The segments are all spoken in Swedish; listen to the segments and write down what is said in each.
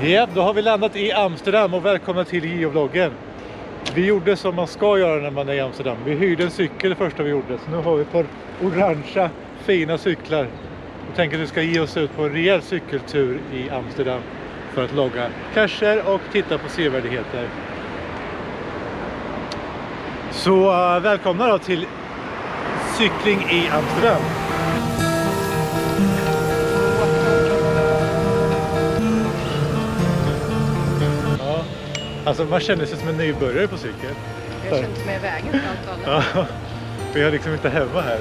Ja, då har vi landat i Amsterdam och välkomna till geovloggen. Vi gjorde som man ska göra när man är i Amsterdam. Vi hyrde en cykel det första vi gjorde. Så nu har vi ett par orangea fina cyklar. Jag tänker att vi ska ge oss ut på en rejäl cykeltur i Amsterdam för att logga cacher och titta på sevärdheter. Så välkomna då till cykling i Amsterdam. Alltså man känner sig som en nybörjare på cykel. Jag känner mig i vägen för allt. Ja, vi är liksom inte hemma här.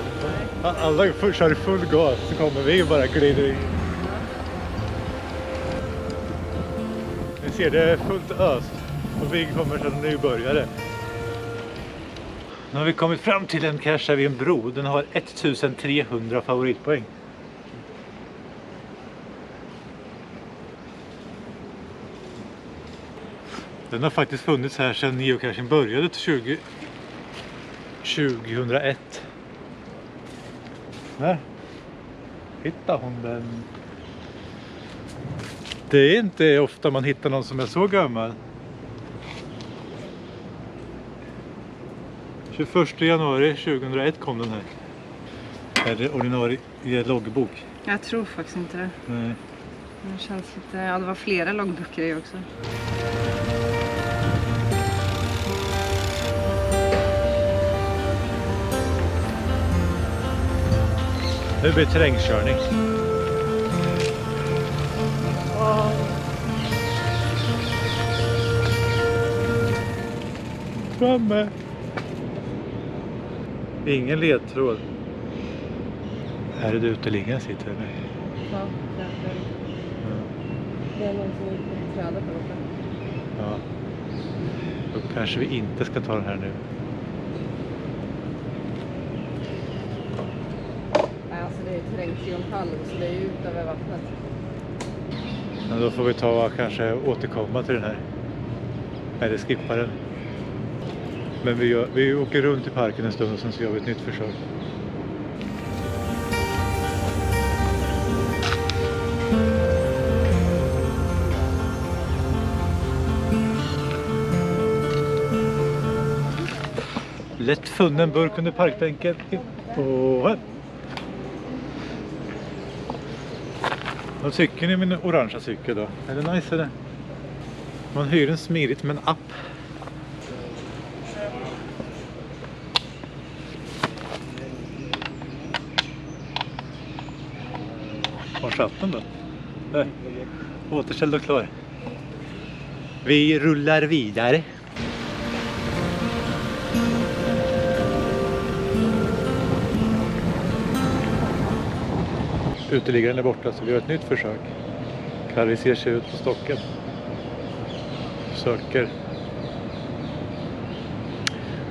Alla kör i full gas så kommer vi och bara glider in. Ni ser, det är fullt öst och vi kommer som nybörjare. Nu har vi kommit fram till en cache vid en bro. Den har 1300 favoritpoäng. Den har faktiskt funnits här sedan geocachen började 2001. Här hittar hon den. Det är inte ofta man hittar någon som är så gammal. 21 januari 2001 kom den här. Är det ordinarie loggbok? Jag tror faktiskt inte det. Nej. Det känns lite... Ja, det var flera loggböcker i också. Nu blir det terrängkörning. Framme. Ingen ledtråd. Här är det uteliggaren sitter eller? Ja, det är någon som inte träder på det. Ja. Då kanske vi inte ska ta den här nu. Alltså det är trängt genom halv så det är ju ut över vattnet. Men då får vi ta kanske återkomma till den här. Eller skippa den. Men vi åker runt i parken en stund och sen så gör vi ett nytt försök. Lätt funnen burk under parkbänken. Och här. Vad tycker ni om min orangea cykel då? Är det nice eller? Man hyr den smidigt med en app. Var satt den då? Nej. Återställd och klar. Vi rullar vidare. Uteliggaren är borta så vi har ett nytt försök. Kari ser sig ut på stocken. Söker.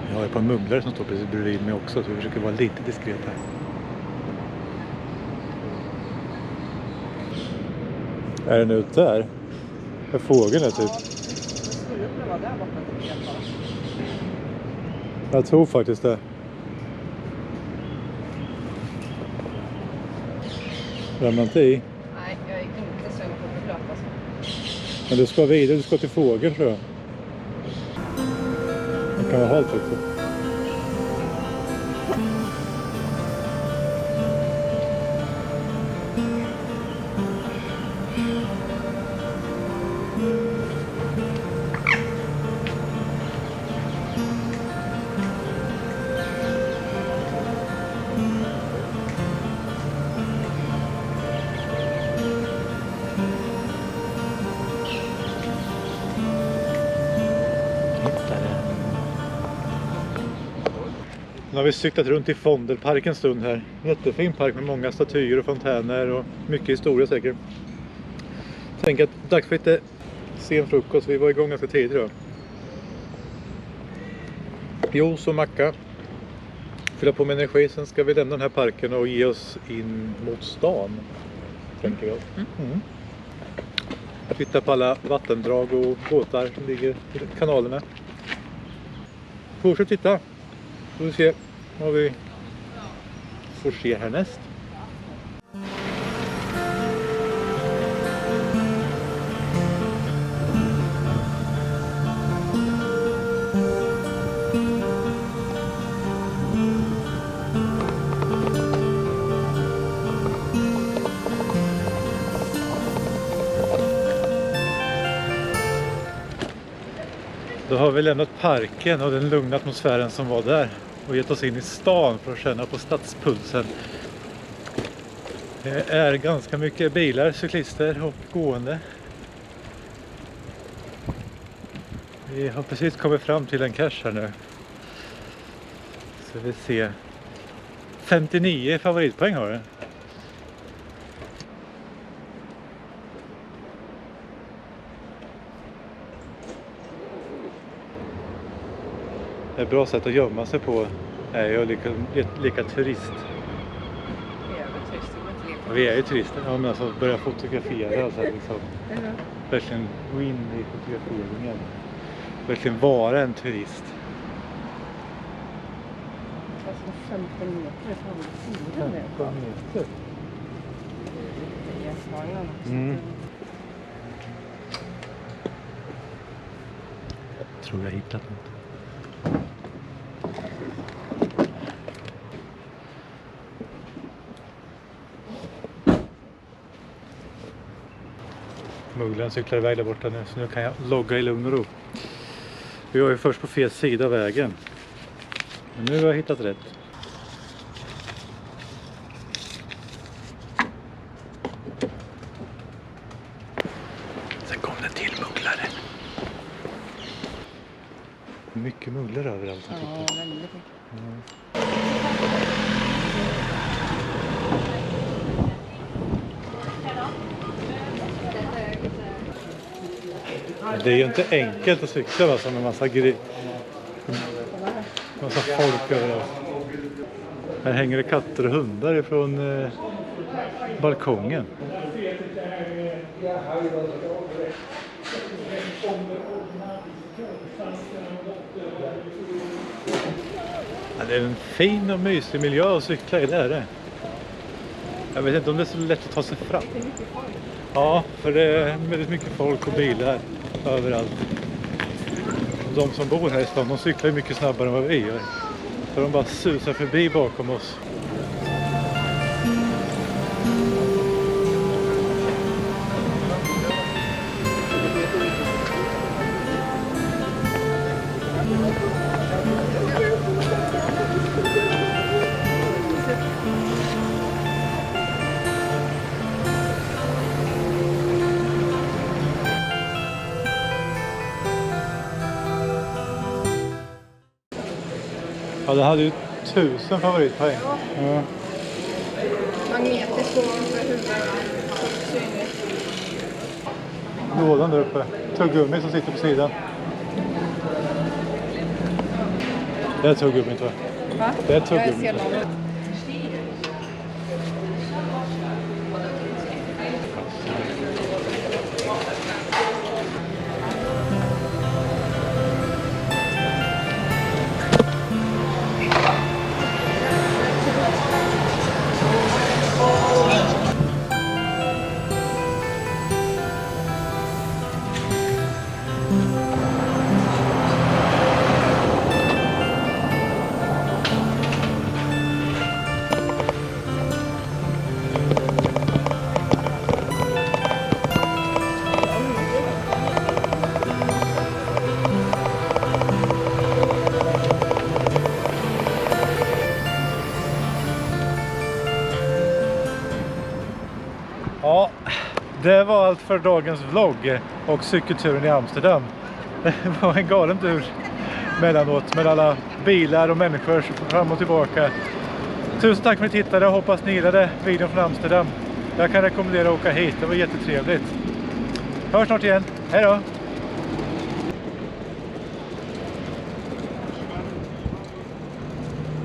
Jag har ett par mumlare som står precis bredvid mig också så vi försöker vara lite diskreta. Är den ute där? Är fågeln är typ? Jag tror faktiskt det. Ramlar inte i? Nej, jag är inte sugen på att blöta så. Men du ska vidare, du ska till fågeln tror jag. Det kan vara halt också. Nu har vi cyklat runt i Vondelparken en stund här. Jättefin park med många statyer och fontäner och mycket historia säkert. Tänk att dags för lite sen frukost. Vi var igång ganska tidigt då. Juice och macka. Fylla på med energi. Sen ska vi lämna den här parken och ge oss in mot stan. Tänker jag. Titta på alla vattendrag och båtar som ligger i kanalerna. Fortsätt titta. Får vi se vad vi får se härnäst. Då har vi lämnat parken och den lugna atmosfären som var där och gett oss in i stan för att känna på stadspulsen. Det är ganska mycket bilar, cyklister och gående. Vi har precis kommit fram till en cash här nu. Så vi ser 59 favoritpoäng har den. Ett bra sätt att gömma sig på är ju lika turist. Vi är ju turister, ja, men alltså börja fotografera alltså liksom. Verkligen gå in i fotograferingen. Verkligen vara en turist. Alltså 15 meter från sidan. 15 meter? Jag tror jag hittat något. Smugglaren cyklar iväg där borta nu, så nu kan jag logga i lugn och ro. Vi var ju först på fel sida av vägen. Men nu har jag hittat rätt. Sen kom det till mugglare. Mycket mugglare överallt. Ja, väldigt mycket. Det är ju inte enkelt att cykla alltså, med massa folk överallt. Här hänger det katter och hundar ifrån balkongen. Ja, det är en fin och mysig miljö att cykla i, det är det. Jag vet inte om det är så lätt att ta sig fram. Ja, för det är väldigt mycket folk och bilar överallt. De som bor här i stan, de cyklar mycket snabbare än vad vi gör. Så de bara susar förbi bakom oss. Ja, det hade ju 1000 favoritpoäng. Ja. Magnetiskt på huvudet. Lådan där uppe. Tuggummi som sitter på sidan. Det är tuggummi, tror jag. Va? Det är tuggummi. Jag ser någon. Ja, det var allt för dagens vlogg och cykelturen i Amsterdam. Det var en galen tur mellanåt med alla bilar och människor fram och tillbaka. Tusen tack för att ni tittade, jag hoppas ni gillade videon från Amsterdam. Jag kan rekommendera att åka hit, det var jättetrevligt. Hörs snart igen, hej då!